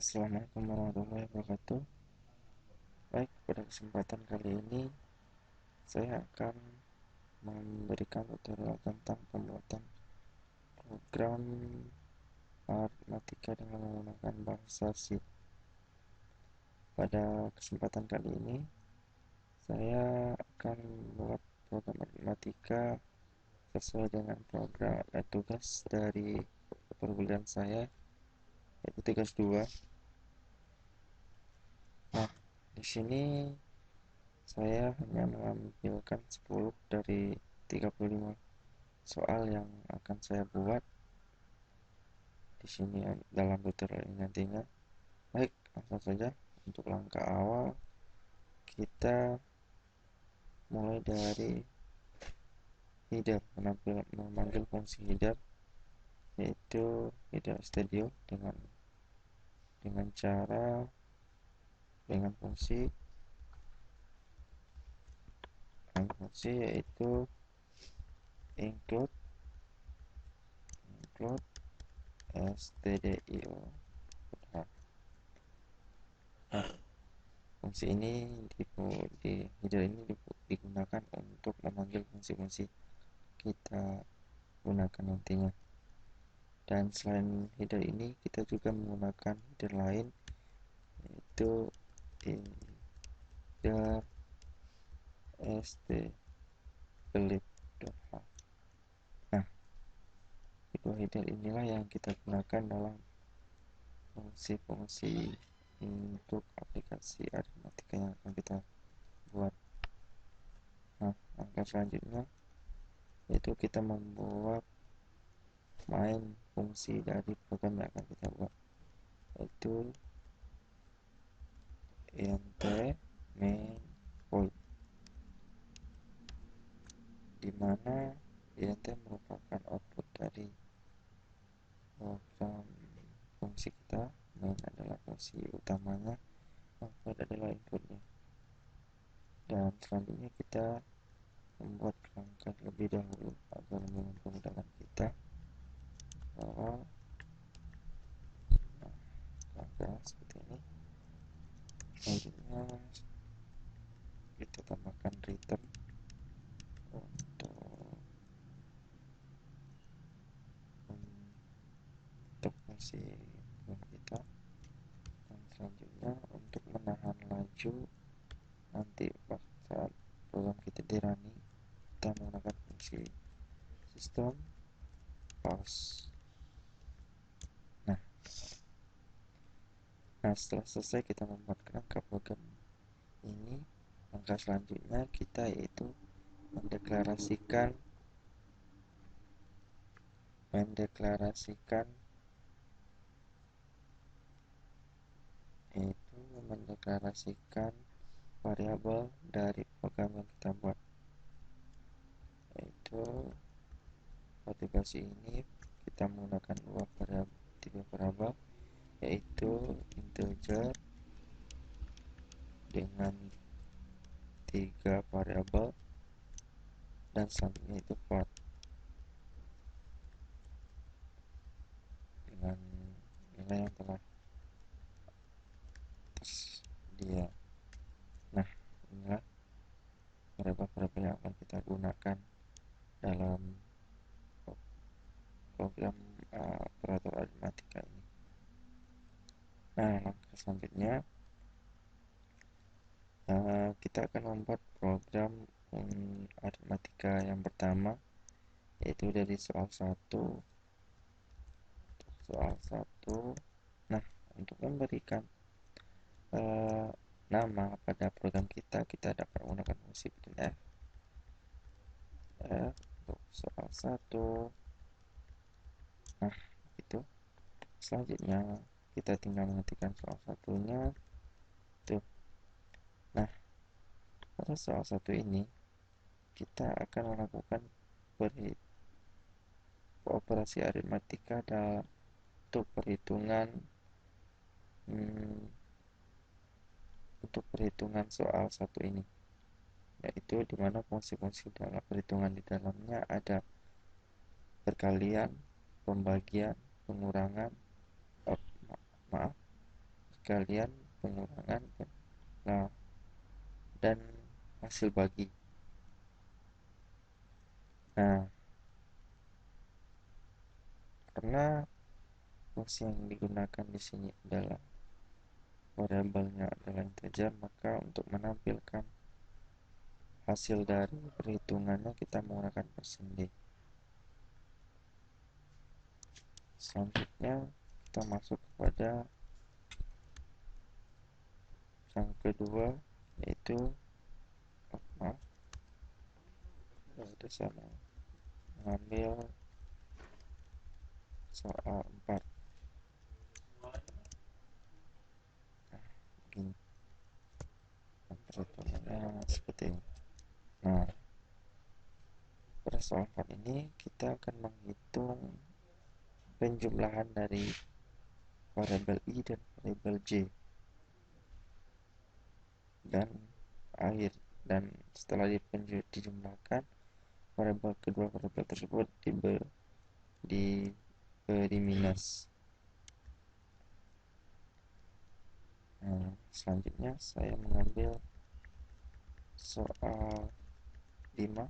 Assalamualaikum warahmatullahi wabarakatuh. Baik, pada kesempatan kali ini saya akan memberikan tutorial tentang pembuatan program aritmatika dengan menggunakan bahasa C. Pada kesempatan kali ini saya akan membuat program aritmatika sesuai dengan program tugas dari perkuliahan saya, yaitu tugas 2. Nah, di sini saya hanya mengambilkan 10 dari 35 soal yang akan saya buat di sini dalam tutorial ini nantinya. Baik, langsung saja. Untuk langkah awal kita mulai dari header, memanggil fungsi header, yaitu header studio dengan cara dengan fungsi yaitu include stdio. Nah, fungsi ini di header ini digunakan untuk memanggil fungsi-fungsi kita gunakan nantinya. Dan selain header ini kita juga menggunakan header lain, yaitu header stclip.h. Nah, kedua header inilah yang kita gunakan dalam fungsi-fungsi untuk aplikasi aritmatika yang akan kita buat. Nah, langkah selanjutnya yaitu kita membuat main fungsi dari program yang akan kita buat, yaitu int main void, dimana int merupakan output dari program fungsi kita. Main adalah fungsi utamanya, void adalah inputnya. Dan selanjutnya kita membuat kerangka lebih dahulu agar memudahkan kita bahwa kerangka seperti ini. Selanjutnya kita tambahkan return untuk fungsi kita. Dan selanjutnya untuk menahan laju nanti saat program kita dirunning, kita menggunakan fungsi system pause. Nah, setelah selesai kita membuat kerangka program ini, langkah selanjutnya kita yaitu mendeklarasikan variabel dari program yang kita buat, yaitu motivasi ini kita menggunakan tiga variabel, yaitu integer dengan 3 variabel dan selanjutnya itu float dengan nilai yang telah tersedia. Nah, inilah variabel-variabel yang akan kita gunakan dalam program operator aritmatika ini. Nah, langkah selanjutnya kita akan membuat program aritmatika yang pertama, yaitu dari soal 1. Nah, untuk memberikan nama pada program kita dapat menggunakan fungsi printf untuk soal 1. Nah, itu selanjutnya kita tinggal mengetikkan soal satunya tuh. Nah, pada soal 1 ini kita akan melakukan operasi aritmatika untuk perhitungan soal 1 ini, yaitu dimana fungsi-fungsi dalam perhitungan di dalamnya ada perkalian, pembagian, pengurangan, kalian pengurangan nah, dan hasil bagi. Nah, karena fungsi yang digunakan di sini adalah variabelnya adalah integer, maka untuk menampilkan hasil dari perhitungannya kita menggunakan %D. Selanjutnya kita masuk kepada yang kedua, yaitu saya mengambil soal 4. Nah, begini perhitungannya seperti ini. Nah, pada soal 4 ini kita akan menghitung penjumlahan dari variabel I dan variabel J dan setelah dijumlahkan kedua variabel tersebut diberi minus. Nah, selanjutnya saya mengambil soal 5.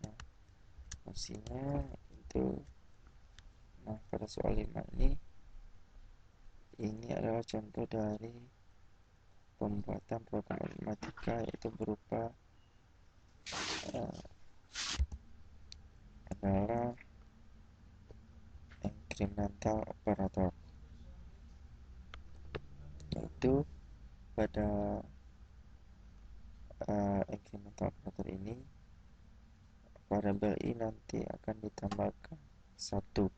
Nah, fungsinya itu, nah pada soal 5 ini adalah contoh dari pembuatan program matematika, yaitu berupa adalah incremental operator, yaitu pada incremental operator ini variabel I nanti akan ditambahkan 1.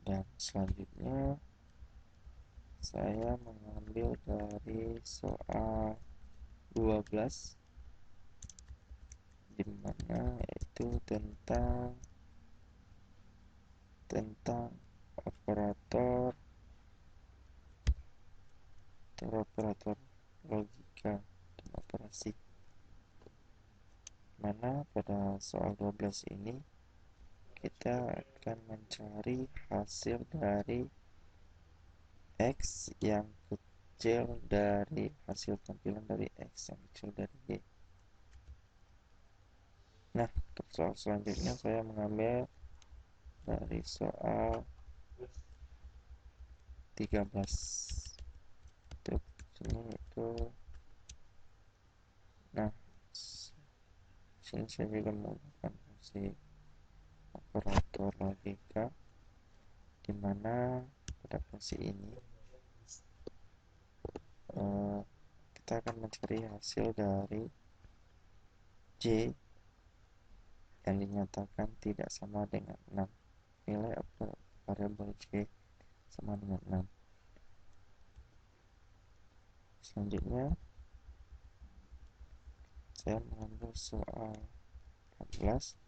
Dan selanjutnya saya mengambil dari soal 12, dimana itu tentang operator logika dan operasi, mana pada soal 12 ini kita akan mencari hasil dari X yang kecil dari hasil tampilan dari X yang kecil dari Y. Nah, untuk soal selanjutnya saya mengambil dari soal 13. Untuk sini itu, nah sini saya juga menggunakan fungsi operator logika, dimana pada fungsi ini kita akan mencari hasil dari J yang dinyatakan tidak sama dengan 6. Nilai variabel J sama dengan 6. Selanjutnya saya mengambil soal 14,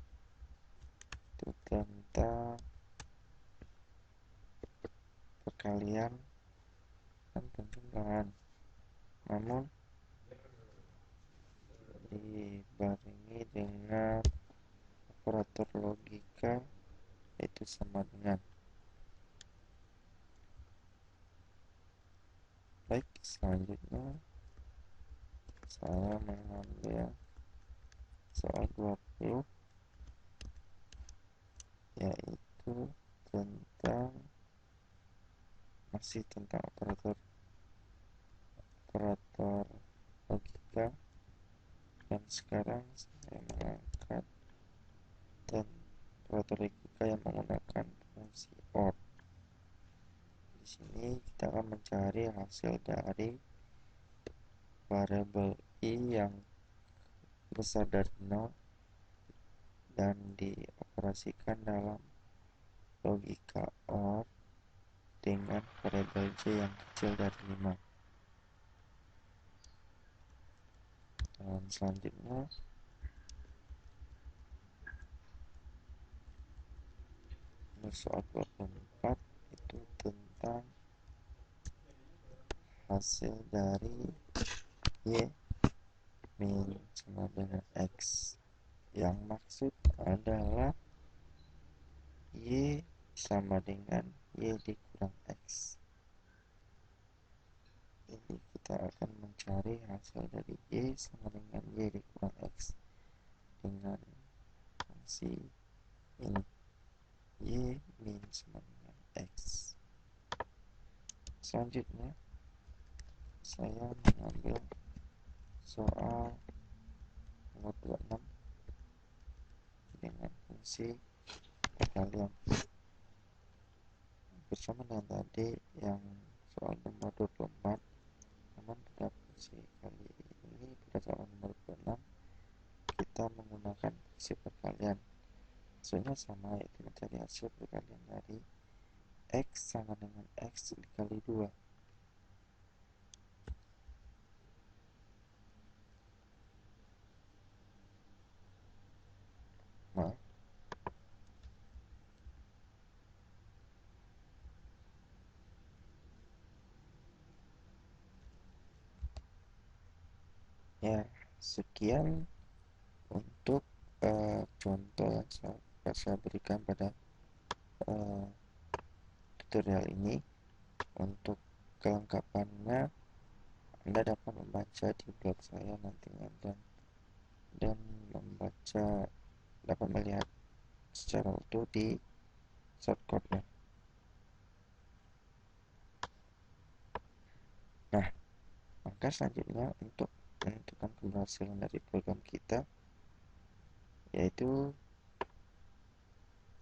itu tentang perkalian dan penjumlahan, namun dibarengi dengan operator logika, yaitu sama dengan. Baik, selanjutnya saya mengambil soal 20, yaitu masih tentang operator logika, dan sekarang saya mengangkat operator logika yang menggunakan fungsi OR. Di sini kita akan mencari hasil dari variabel I yang besar dari 0 dan dioperasikan dalam logika OR dengan variabel J yang kecil dari 5. Dan selanjutnya soal 24, itu tentang hasil dari Y min sama dengan X, yang maksud adalah Y sama dengan Y dikurang X. Jadi kita akan mencari hasil dari Y sama dengan Y dikurang X dengan fungsi ini. Y min sama dengan X. Selanjutnya saya mengambil soal nomor 26 dengan fungsi perkalian. Bersama dengan tadi yang soal nomor 24, namun pada fungsi kali ini pada soal nomor 26 kita menggunakan fungsi perkalian. Hasilnya sama, yaitu mencari hasil perkalian dari X sama dengan X dikali 2. Nah, ya, sekian untuk contoh yang saya berikan pada tutorial ini. Untuk kelengkapannya Anda dapat membaca di blog saya nantinya dan membaca, dapat melihat secara utuh di shortcode-nya. Nah, maka selanjutnya untuk menentukan keberhasilan dari program kita, yaitu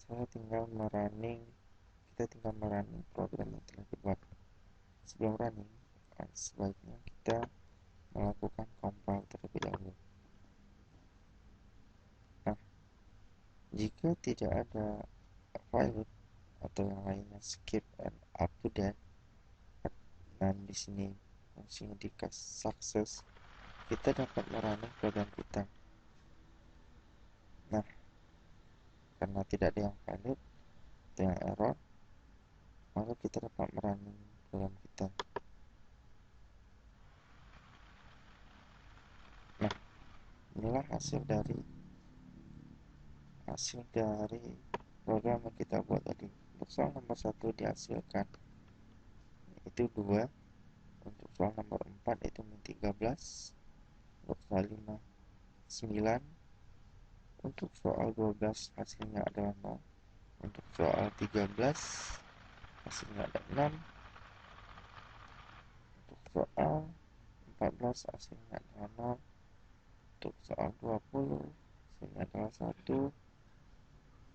kita tinggal merunning program yang telah dibuat. Sebelum running, sebaiknya kita melakukan compile terlebih dahulu. Nah, jika tidak ada file atau yang lainnya skip and up to date, dan di sini fungsinya dikasih success, kita dapat merunning program kita. Nah, karena tidak ada yang valid atau yang error, maka kita dapat merunning program kita. Nah, inilah hasil dari program yang kita buat tadi. Untuk soal nomor 1 dihasilkan itu 2, untuk soal nomor 4 itu min 13, untuk soal 5 9, untuk soal 12 hasilnya adalah 0, untuk soal 13 hasilnya ada 6, untuk soal 14 hasilnya adalah 0, untuk soal 20 hasilnya adalah 1,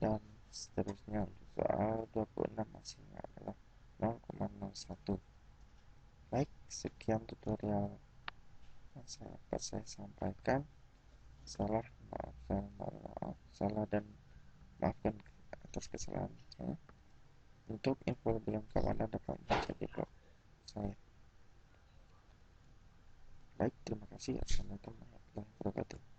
dan seterusnya. Untuk soal 26 hasilnya adalah 0,01. Baik, sekian tutorial yang dapat saya sampaikan. Salah dan maafkan atas kesalahan saya. Untuk info lebih lengkap Anda dapat membaca di blog saya. Baik, terima kasih. Assalamualaikum warahmatullahi wabarakatuh.